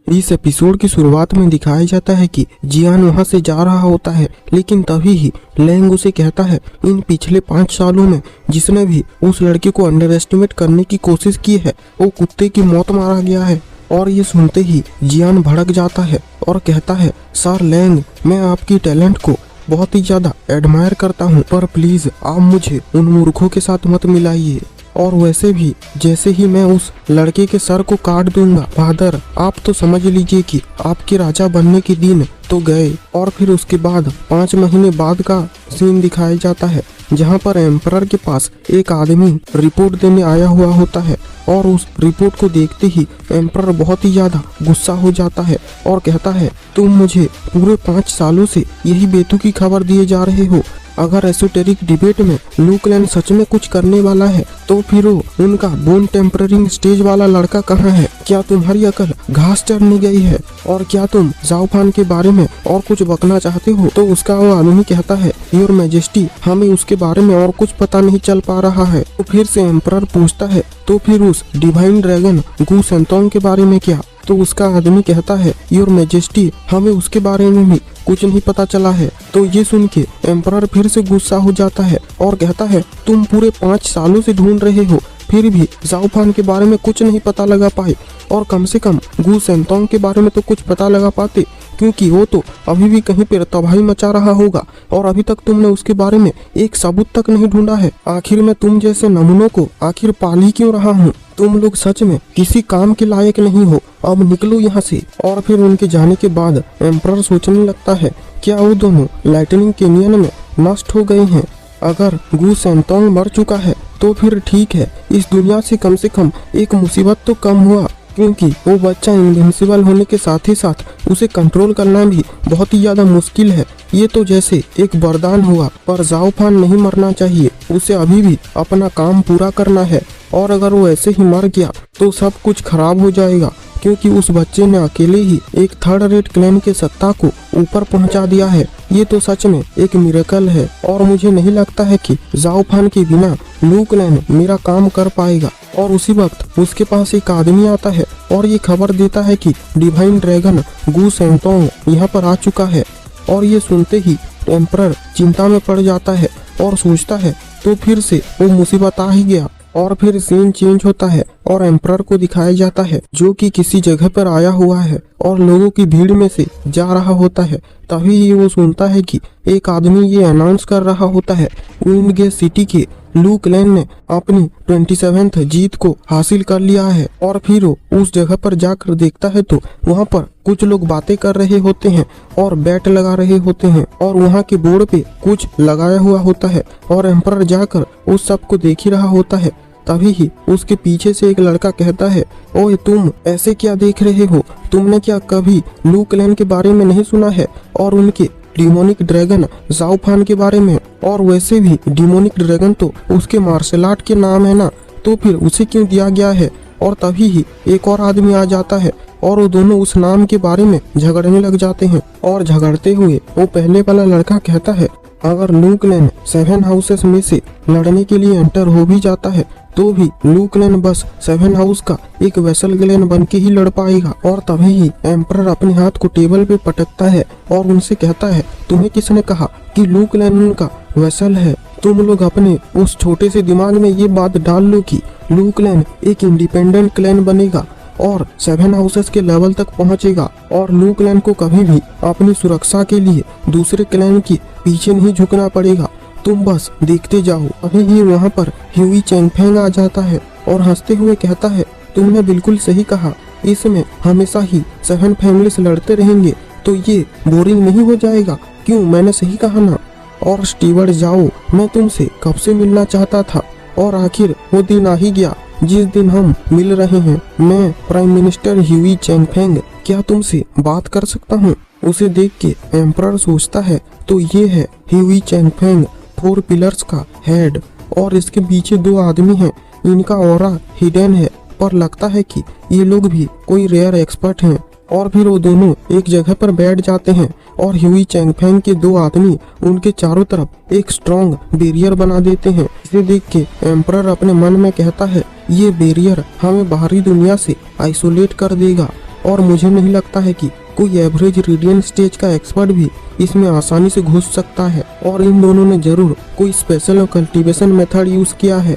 इस एपिसोड की शुरुआत में दिखाया जाता है कि जियान वहां से जा रहा होता है, लेकिन तभी ही लैंग उसे कहता है इन पिछले 5 सालों में जिसने भी उस लड़के को अंडर एस्टिमेट करने की कोशिश की है वो कुत्ते की मौत मारा गया है। और ये सुनते ही जियान भड़क जाता है और कहता है सर लैंग, मैं आपकी टैलेंट को बहुत ही ज्यादा एडमायर करता हूँ, पर प्लीज आप मुझे उन मूर्खों के साथ मत मिलाइए। और वैसे भी जैसे ही मैं उस लड़के के सर को काट दूंगा फादर, आप तो समझ लीजिए कि आपके राजा बनने के दिन तो गए। और फिर उसके बाद 5 महीने बाद का सीन दिखाया जाता है जहां पर एम्परर के पास एक आदमी रिपोर्ट देने आया हुआ होता है और उस रिपोर्ट को देखते ही एम्परर बहुत ही ज्यादा गुस्सा हो जाता है और कहता है तुम मुझे पूरे 5 सालों से यही बेतुकी खबर दिए जा रहे हो। अगर एसोटेरिक डिबेट में लुक लैंग सच में कुछ करने वाला है तो फिर वो उनका बोन टेम्पररिंग स्टेज वाला लड़का कहाँ है? क्या तुम्हारी अकल घास चढ़ने गई है? और क्या तुम जाओ फान के बारे में और कुछ बकना चाहते हो? तो उसका वो आदमी कहता है योर मैजेस्टी, हमें उसके बारे में और कुछ पता नहीं चल पा रहा है। तो फिर से एम्परर पूछता है तो फिर उस डिवाइन ड्रैगन गू सेंतोंग के बारे में क्या? तो उसका आदमी कहता है योर मैजेस्टी, हमें उसके बारे में भी कुछ नहीं पता चला है। तो ये सुन के एम्परर फिर से गुस्सा हो जाता है और कहता है तुम पूरे 5 सालों से ढूंढ रहे हो, फिर भी जाओ फान के बारे में कुछ नहीं पता लगा पाए, और कम से कम गू सेंतोंग के बारे में तो कुछ पता लगा पाते, क्योंकि वो तो अभी भी कहीं पर तबाही मचा रहा होगा और अभी तक तुमने उसके बारे में एक सबूत तक नहीं ढूंढा है। आखिर में तुम जैसे नमूनों को आखिर पाल ही क्यों रहा हूँ? तुम लोग सच में किसी काम के लायक नहीं हो, अब निकलो यहाँ से। और फिर उनके जाने के बाद एम्परर सोचने लगता है क्या वो दोनों लाइटनिंग कैनियन में नष्ट हो गए हैं? अगर गू सेंतोंग मर चुका है तो फिर ठीक है, इस दुनिया से कम एक मुसीबत तो कम हुआ, क्योंकि वो बच्चा इनविंसिबल होने के साथ ही साथ उसे कंट्रोल करना भी बहुत ही ज्यादा मुश्किल है। ये तो जैसे एक वरदान हुआ, पर जाओ फान नहीं मरना चाहिए, उसे अभी भी अपना काम पूरा करना है। और अगर वो ऐसे ही मर गया तो सब कुछ खराब हो जाएगा, क्योंकि उस बच्चे ने अकेले ही एक 3rd रेट क्लैन के सत्ता को ऊपर पहुंचा दिया है। ये तो सच में एक मिरेकल है और मुझे नहीं लगता है कि जाओ फान के बिना लुक लैंग मेरा काम कर पाएगा। और उसी वक्त उसके पास एक आदमी आता है और ये खबर देता है कि डिवाइन ड्रैगन गू सेंतोंग यहाँ पर आ चुका है। और ये सुनते ही एम्परर चिंता में पड़ जाता है और सोचता है तो फिर से वो मुसीबत आ ही गया। और फिर सीन चेंज होता है और एम्परर को दिखाया जाता है जो कि किसी जगह पर आया हुआ है और लोगों की भीड़ में से जा रहा होता है। तभी ही वो सुनता है कि एक आदमी ये अनाउंस कर रहा होता है विंडगेट सिटी के लुक लैंग ने अपनी 27th जीत को हासिल कर लिया है। और फिर वो उस जगह पर जाकर देखता है तो वहाँ पर कुछ लोग बातें कर रहे होते हैं और बैट लगा रहे होते हैं और वहाँ के बोर्ड पे कुछ लगाया हुआ होता है और एम्परर जाकर उस सब को देख ही रहा होता है। तभी ही उसके पीछे से एक लड़का कहता है ओए तुम ऐसे क्या देख रहे हो? तुमने क्या कभी लुक लैंग के बारे में नहीं सुना है और उनके डिमोनिक ड्रैगन जाओ फान के बारे में? और वैसे भी डिमोनिक ड्रैगन तो उसके मार्शल आर्ट के नाम है ना, तो फिर उसे क्यों दिया गया है? और तभी ही एक और आदमी आ जाता है और वो दोनों उस नाम के बारे में झगड़ने लग जाते हैं। और झगड़ते हुए वो पहले वाला लड़का कहता है अगर लुक लैंग 7 हाउसेस में से लड़ने के लिए एंटर हो भी जाता है तो भी लुक लैंग बस 7 हाउस का एक वेसल ग्लेन बन के ही लड़ पाएगा। और तभी ही एम्परर अपने हाथ को टेबल पे पटकता है और उनसे कहता है तुम्हें किसने कहा कि लुक लैंग उनका वेसल है? तुम लोग अपने उस छोटे से दिमाग में ये बात डाल लो कि लुक लैंग एक इंडिपेंडेंट क्लैन बनेगा और 7 हाउसेस के लेवल तक पहुंचेगा और लुक लैंग को कभी भी अपनी सुरक्षा के लिए दूसरे क्लैन के पीछे नहीं झुकना पड़ेगा। तुम बस देखते जाओ। अभी ही वहाँ पर ह्यूई चैंगफेंग आ जाता है और हंसते हुए कहता है तुमने बिल्कुल सही कहा, इसमें हमेशा ही 7 फैमिलीज लड़ते रहेंगे तो ये बोरिंग नहीं हो जाएगा? क्यों, मैंने सही कहा ना? और स्टीवर्ड जाओ, मैं तुमसे कब से मिलना चाहता था और आखिर वो दिन आ ही गया जिस दिन हम मिल रहे हैं। मैं प्राइम मिनिस्टर ह्यूई चैंगफेंग, क्या तुमसे बात कर सकता हूँ? उसे देख के एम्परर सोचता है तो ये है ह्यूई चैंगफेंग, 4 पिलर्स का हेड, और इसके पीछे 2 आदमी हैं। इनका ऑरा हिडन है, पर लगता है कि ये लोग भी कोई रेयर एक्सपर्ट हैं। और फिर वो दोनों एक जगह पर बैठ जाते हैं और ह्यूई चैंगफेंग के 2 आदमी उनके चारों तरफ एक स्ट्रॉन्ग बैरियर बना देते हैं। इसे देख के एम्परर अपने मन में कहता है ये बैरियर हमें बाहरी दुनिया से आइसोलेट कर देगा और मुझे नहीं लगता है कि कोई एवरेज रेडियन स्टेज का एक्सपर्ट भी इसमें आसानी से घुस सकता है। और इन दोनों ने जरूर कोई स्पेशल कल्टीवेशन मेथड यूज किया है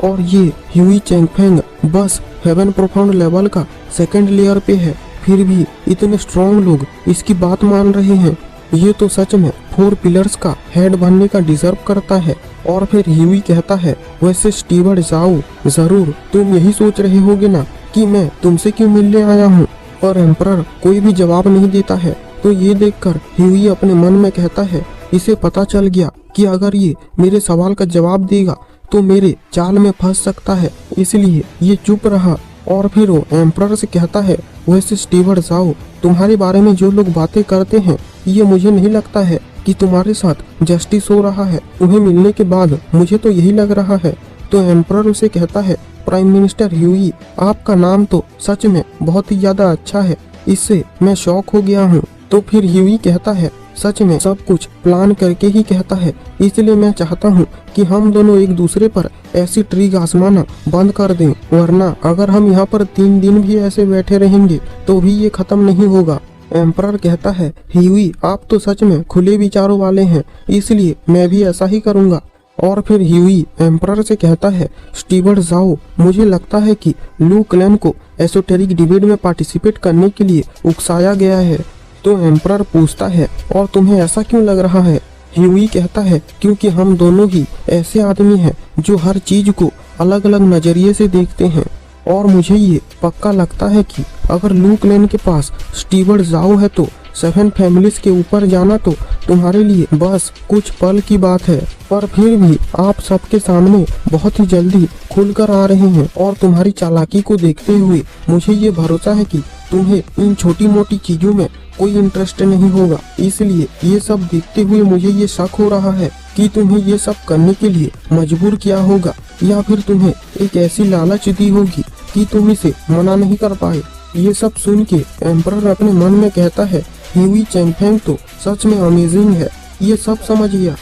और ये ह्यूई चैंगफेंग बस हेवन प्रोफाउंड लेवल का सेकंड लेयर पे है, फिर भी इतने स्ट्रॉन्ग लोग इसकी बात मान रहे हैं। ये तो सच में 4 पिलर्स का हेड बनने का डिजर्व करता है। और फिर ह्यूई कहता है, वैसे स्टीवर्ड जाओ, जरूर तुम यही सोच रहे होगे ना कि मैं तुमसे क्यों मिलने आया हूँ। पर एम्परर कोई भी जवाब नहीं देता है। तो ये देखकर ह्यूई अपने मन में कहता है, इसे पता चल गया कि अगर ये मेरे सवाल का जवाब देगा तो मेरे जाल में फंस सकता है, इसलिए ये चुप रहा। और फिर वो एम्परर से कहता है, वैसे स्टीवर्ड जाओ, तुम्हारे बारे में जो लोग बातें करते हैं ये मुझे नहीं लगता है कि तुम्हारे साथ जस्टिस हो रहा है। तुम्हें मिलने के बाद मुझे तो यही लग रहा है। तो एम्परर उसे कहता है, प्राइम मिनिस्टर ह्यूई, आपका नाम तो सच में बहुत ही ज्यादा अच्छा है, इससे मैं शॉक हो गया हूँ। तो फिर ह्यूई कहता है, सच में सब कुछ प्लान करके ही कहता है, इसलिए मैं चाहता हूँ कि हम दोनों एक दूसरे पर ऐसी ट्रिक आजमाना बंद कर दें, वरना अगर हम यहाँ पर 3 दिन भी ऐसे बैठे रहेंगे तो भी ये खत्म नहीं होगा। एम्परर कहता है, ह्यूई आप तो सच में खुले विचारों वाले हैं, इसलिए मैं भी ऐसा ही करूँगा। और फिर ह्यूई एम्परर से कहता है, स्टीवर्ड जाओ, मुझे लगता है कि लू क्लैन को एसोटेरिक डिबेट में पार्टिसिपेट करने के लिए उकसाया गया है। तो एम्परर पूछता है, और तुम्हें ऐसा क्यों लग रहा है? ह्यूई कहता है, क्योंकि हम दोनों ही ऐसे आदमी हैं जो हर चीज को अलग अलग नजरिए से देखते हैं। और मुझे ये पक्का लगता है कि अगर लू क्लैन के पास स्टीवर्ड जाओ है तो 7 फैमिलीज के ऊपर जाना तो तुम्हारे लिए बस कुछ पल की बात है। पर फिर भी आप सबके सामने बहुत ही जल्दी खुलकर आ रहे हैं और तुम्हारी चालाकी को देखते हुए मुझे ये भरोसा है कि तुम्हें इन छोटी मोटी चीजों में कोई इंटरेस्ट नहीं होगा। इसलिए ये सब देखते हुए मुझे ये शक हो रहा है कि तुम्हें ये सब करने के लिए मजबूर किया होगा, या फिर तुम्हें एक ऐसी लालच दी होगी कि तुम इसे मना नहीं कर पाए। ये सब सुन के एम्परर अपने मन में कहता है, ह्यूई चैंगफेंग तो सच में अमेजिंग है, ये सब समझ गया।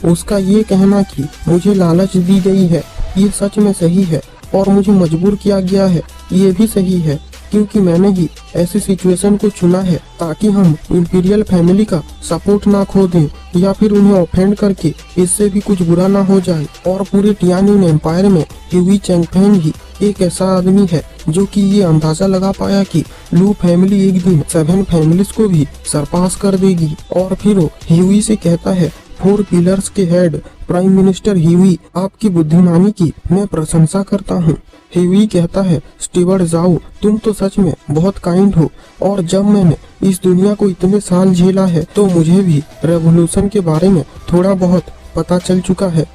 उसका ये कहना कि मुझे लालच दी गई है ये सच में सही है, और मुझे मजबूर किया गया है ये भी सही है, क्योंकि मैंने ही ऐसी सिचुएशन को चुना है ताकि हम इंपीरियल फैमिली का सपोर्ट ना खो दें, या फिर उन्हें ऑफेंड करके इससे भी कुछ बुरा ना हो जाए। और पूरे टियानिन एम्पायर में ह्यूई चैंगफेंग ही एक ऐसा आदमी है जो कि ये अंदाजा लगा पाया कि लू फैमिली एक दिन 7 फैमिलीज को भी सरपास कर देगी। और फिर वो ह्यूई से कहता है, 4 पिलर्स के हेड प्राइम मिनिस्टर ह्यूई, आपकी बुद्धिमानी की मैं प्रशंसा करता हूँ। ह्यूई कहता है, स्टीवर्ड जाओ, तुम तो सच में बहुत काइंड हो, और जब मैंने इस दुनिया को इतने साल झेला है तो मुझे भी रेवोल्यूशन के बारे में थोड़ा बहुत पता चल चुका है।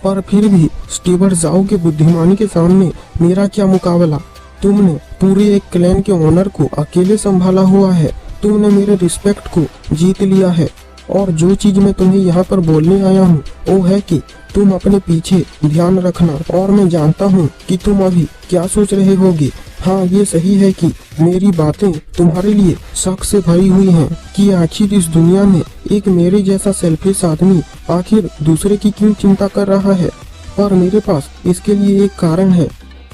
पर फिर भी स्टीवर्ड जाओ के बुद्धिमानी के सामने मेरा क्या मुकाबला। तुमने पूरे एक क्लैन के ओनर को अकेले संभाला हुआ है, तुमने मेरे रिस्पेक्ट को जीत लिया है। और जो चीज मैं तुम्हें यहाँ पर बोलने आया हूँ वो है कि तुम अपने पीछे ध्यान रखना, और मैं जानता हूँ कि तुम अभी क्या सोच रहे होगे। हाँ, ये सही है कि मेरी बातें तुम्हारे लिए शक से भरी हुई हैं कि आखिर इस दुनिया में एक मेरे जैसा सेल्फिश आदमी आखिर दूसरे की क्यों चिंता कर रहा है, पर मेरे पास इसके लिए एक कारण है।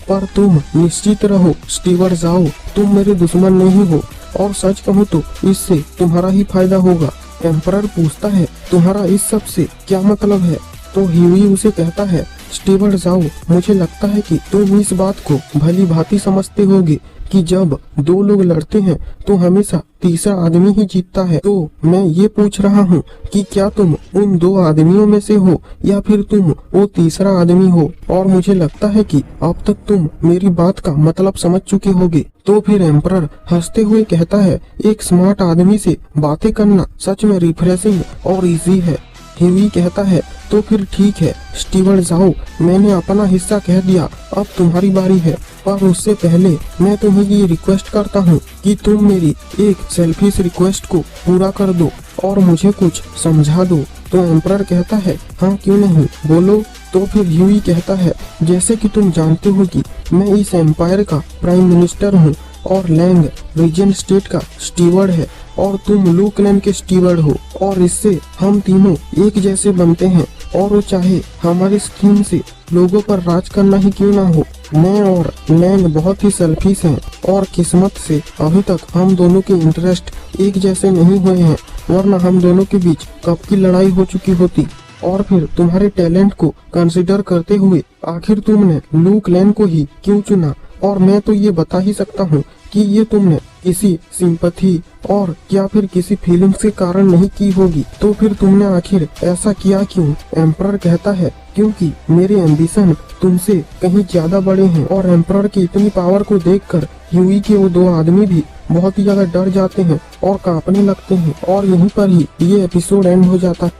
पर तुम निश्चित रहो स्टीवर्ड जाओ, तुम मेरे दुश्मन नहीं हो, और सच कहूँ तो इससे तुम्हारा ही फायदा होगा। एम्परर पूछता है, तुम्हारा इस सब से क्या मतलब है? तो ह्यूई उसे कहता है, स्टीवर्ड जाओ, मुझे लगता है कि तुम इस बात को भली भांति समझते होगे कि जब 2 लोग लड़ते हैं तो हमेशा तीसरा आदमी ही जीतता है। तो मैं ये पूछ रहा हूँ कि क्या तुम उन 2 आदमियों में से हो या फिर तुम वो तीसरा आदमी हो? और मुझे लगता है कि अब तक तुम मेरी बात का मतलब समझ चुके होगे। तो फिर एम्परर हंसते हुए कहता है, एक स्मार्ट आदमी से बातें करना सच में रिफ्रेशिंग और इजी है। ह्यूई कहता है, तो फिर ठीक है स्टीवर्ड जाओ, मैंने अपना हिस्सा कह दिया, अब तुम्हारी बारी है। पर उससे पहले मैं तुम्हें ये रिक्वेस्ट करता हूँ कि तुम मेरी एक सेल्फिश रिक्वेस्ट को पूरा कर दो और मुझे कुछ समझा दो। तो एम्परर कहता है, हाँ क्यों नहीं, बोलो। तो फिर ह्यूई कहता है, जैसे कि तुम जानते हो कि मैं इस एम्पायर का प्राइम मिनिस्टर हूँ और लैंग रीजन स्टेट का स्टीवर्ड है और तुम लू क्लैन के स्टीवर्ड हो और इससे हम तीनों एक जैसे बनते हैं और वो चाहे हमारी स्कीम से लोगों पर राज करना ही क्यों ना हो। मैं और लैंग बहुत ही सेल्फिश हैं और किस्मत से अभी तक हम दोनों के इंटरेस्ट एक जैसे नहीं हुए हैं, वरना हम दोनों के बीच कब की लड़ाई हो चुकी होती। और फिर तुम्हारे टैलेंट को कंसिडर करते हुए आखिर तुमने लू क्लैन को ही क्यों चुना? और मैं तो ये बता ही सकता हूँ कि ये तुमने किसी सिंपैथी और या फिर किसी फीलिंग्स के कारण नहीं की होगी। तो फिर तुमने आखिर ऐसा किया क्यों? एम्परर कहता है क्योंकि मेरे एम्बिशन तुमसे कहीं ज्यादा बड़े हैं। और एम्परर की इतनी पावर को देखकर ह्यूई के वो दो आदमी भी बहुत ही ज्यादा डर जाते हैं और कांपने लगते हैं। और यहीं पर ही ये एपिसोड एंड हो जाता है।